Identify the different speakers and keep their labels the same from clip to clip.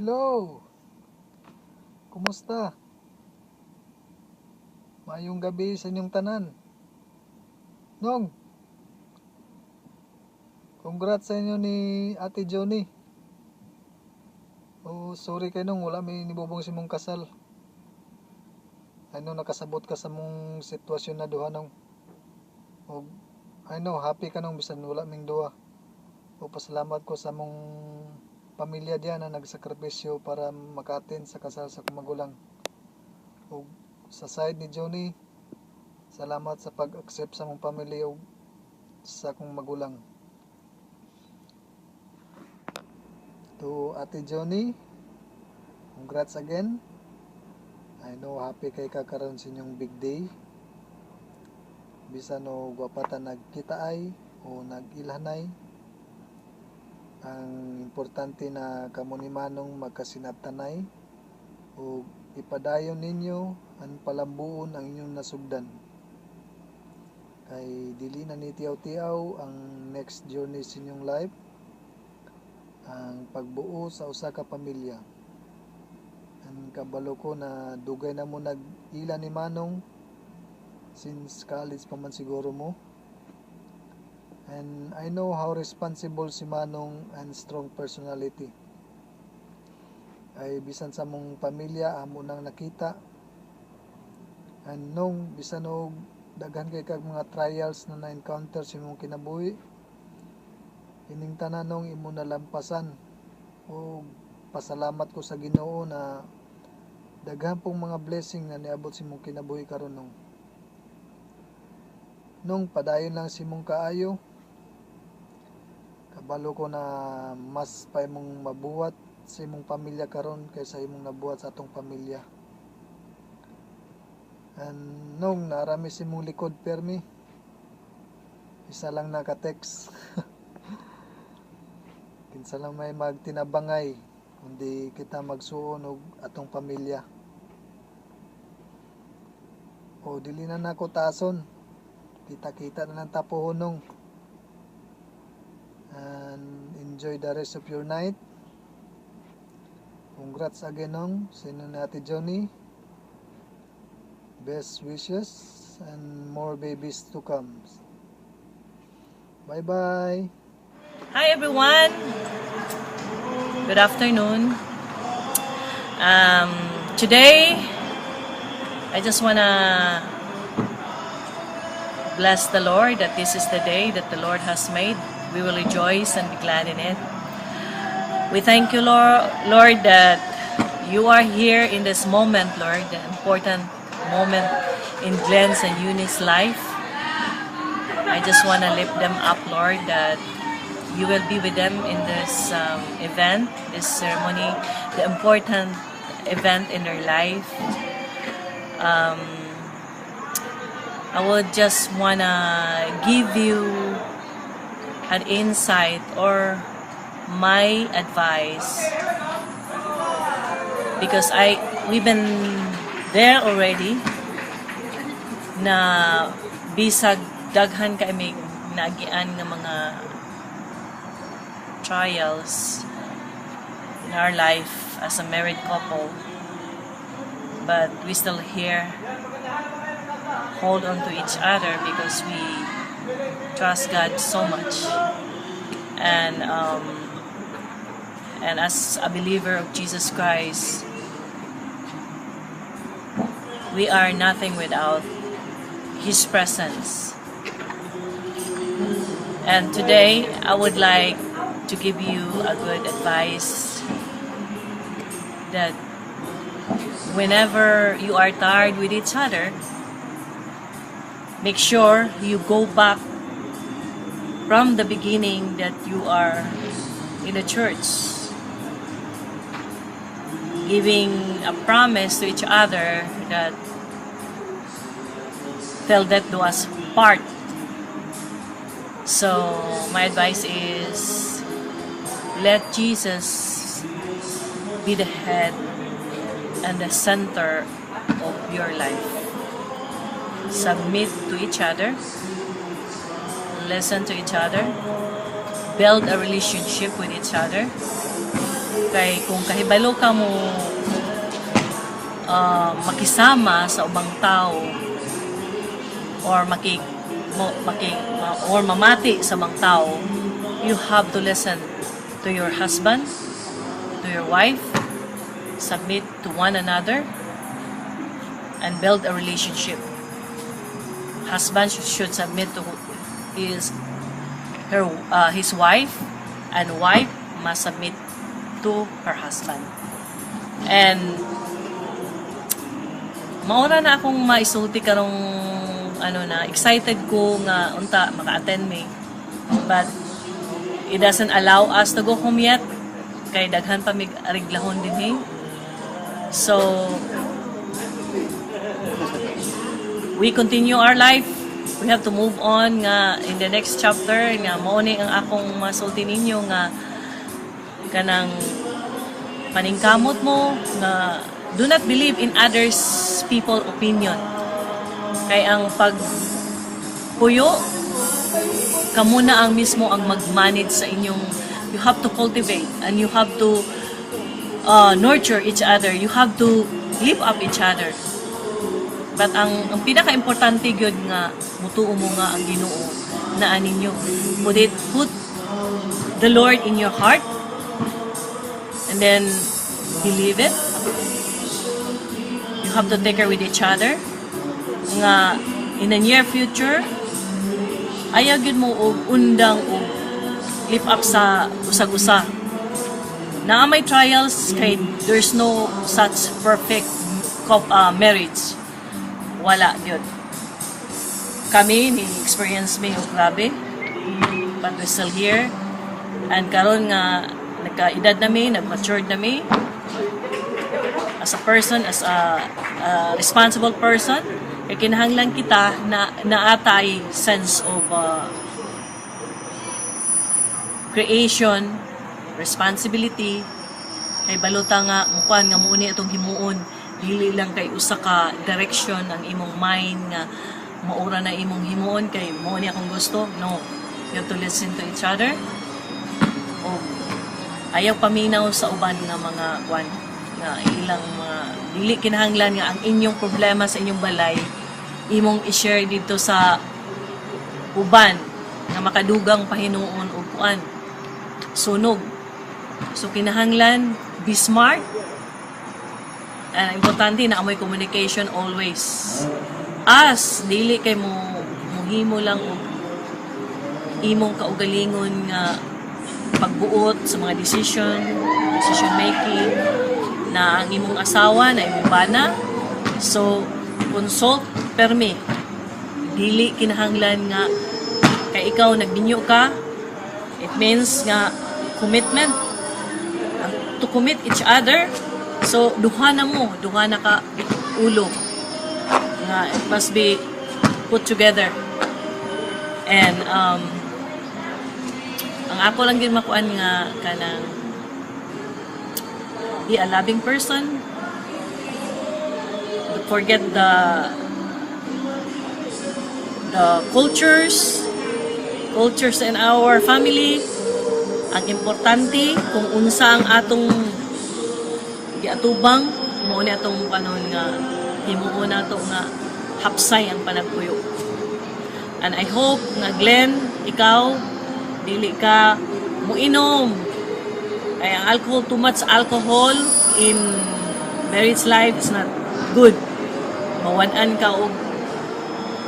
Speaker 1: Hello! Kumusta? Maayong gabi sa inyong tanan. Nong, congrats sa inyo ni Ate Johnny. Oh, sorry kayo nung wala may nibubong si mong kasal. Ano, nakasabot ka sa mong sitwasyon na duha nung. Oh, I know, happy ka nung bisan wala ming duha. O pasalamat ko sa mong pamilya diyan na nagsakripisyo para makaten sa kasal sa kong magulang. O sa side ni Johnny, salamat sa pag-accept sa mong pamilya o sa kong magulang. To Ate Johnny, congrats again. I know happy kay kakaroon sa inyong big day. Bisan no gwapatan nagkita ay o nag-ilhanay. Ang importante na kamo ni Manong magkasinabtanay o ipadayon ninyo ang palambuon ang inyong nasugdan. Kay dili na ni tiyaw-tiyaw ang next journey sa inyong life, ang pagbuo sa usa ka pamilya. Ang kabalo ko na dugay na mo nag-ila ni Manong since college pa man siguro mo. And I know how responsible si Manong and strong personality. Ay bisan sa mong pamilya amo nang nakita. And nung bisan og daghan kay kag mga trials na na-encounter si mong kinabuhi, ining tananong imo nalampasan. O pasalamat ko sa Ginoo na daghan pong mga blessing na niabot si mong kinabuhi karon nung padayon lang si mong kaayo. Kabalo ko na mas pa imong mabuhat sa imong pamilya karon kaysa imong nabuhat sa atong pamilya. And nung narami si mong likod permi, isa lang naka-text. Kinsa lang may magtinabangay kundi kita magsuon og atong pamilya. O dili na nako tason. Kita-kita na lang tapuhonong. And enjoy the rest of your night. Congrats again nung sa inyo ni Ate Johnny. Best wishes and more babies to come. Bye bye.
Speaker 2: Hi everyone. Good afternoon. Today I just wanna bless the Lord that this is the day that the Lord has made. We will rejoice and be glad in it. We thank you, Lord, that you are here in this moment, Lord, the important moment in Glenn's and Eunice's life. I just want to lift them up, Lord, that you will be with them in this event, this ceremony, the important event in their life. I would just want to give you an insight or my advice because we've been there already na bisag daghan kay may nagian nga mga trials in our life as a married couple, but we still here hold on to each other because we trust God so much. And as a believer of Jesus Christ, we are nothing without His presence. And today, I would like to give you a good advice that whenever you are tired with each other, make sure you go back from the beginning that you are in the church, giving a promise to each other that till death do us part. So my advice is let Jesus be the head and the center of your life. Submit to each other, listen to each other, build a relationship with each other, Kay kung kahibalo ka mo makisama sa ubang tao or or mamati sa ubang tao, you have to listen to your husband, to your wife, submit to one another, and build a relationship. Husband should submit to his wife, and wife must submit to her husband. And maura na akong maisulti karong excited ko nga unta maka-attend me, but it doesn't allow us to go home yet kay daghan pa mig ariglahon din so we continue our life. We have to move on nga in the next chapter nga mao ni ang akong masulti ninyo nga kanang paningkamot mo nga do not believe in others people opinion. Kay ang pagpuyo, kamo na ang mismo ang mag-manage sa inyong, you have to cultivate and you have to nurture each other. You have to lift up each other. But ang pinaka-importante gyud nga mutuo mo nga ang Ginoo na aninyo. Put the Lord in your heart and then believe it. You have to take care with each other. Nga in the near future ayaw gyud mo og undang og lift up sa usag-usa. Na may trials kay there's no such perfect marriage. Wala gyud. Kami ni experience me og grabe, but we're still here. And karon nga nagka-edad na mi, nag-matured na mi as a person, as a responsible person. Kaya kinahanglan kita na naatay sense of creation, responsibility, kay baluta nga mukuan nga muuni atong himuon, dili lang kay usa ka direction ang imong mind nga maura na imong himuon kay mao ni akong gusto. No, you have to listen to each other. O ayaw paminaw sa uban nga mga kwan nga ilang mga dili kinahanglan nga ang inyong problema sa inyong balay imong i-share dito sa uban nga makadugang pahinuon o kuan sunog. So kinahanglan be smart and importante na amoy communication always. As dili kay mo muhimo lang og imong kaugalingon nga pagbuot sa mga decision making na ang imong asawa na imong bana. So consult permi. Dili kinahanglan nga kay ikaw nagbinyo ka, it means nga commitment to commit each other. So duha na ka ulo nga it must be put together. And ang ako lang din makuan nga kanang be a loving person. Forget the cultures in our family. Ang importante kung unsa ang atong giatubang mo ni atong kanon nga himuon nato nga hapsay ang panagpuyo. And I hope nga Glenn, ikaw dili ka muinom. Kaya ang alcohol, too much alcohol in marriage life is not good. Mawan-an ka og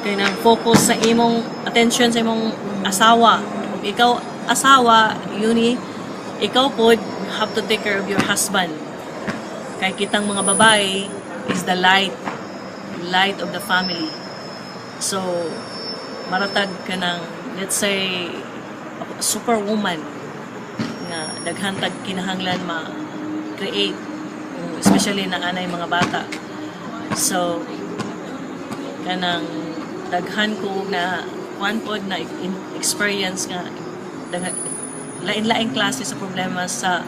Speaker 2: kaya nang focus sa imong attention sa imong asawa. Kung ikaw asawa, ikaw pod have to take care of your husband. Kaya kitang mga babae is the light of the family. So maratag ka ng, let's say, superwoman nga daghantag kinahanglan ma-create, especially na anay mga bata. So kanang daghan ko na one pod na experience nga lain-laing klase sa problema sa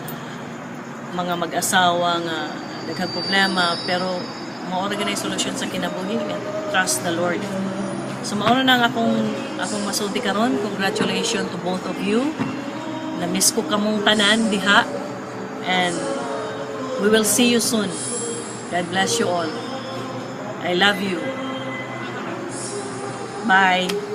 Speaker 2: mga mag-asawa nga daghang problema, pero maura ganay solusyon sa kinabuhi nga trust the Lord. So maura na akong masulti karon. Congratulations to both of you. Na-miss ko kamong tanan diha, And we will see you soon. God bless you all. I love you. Bye.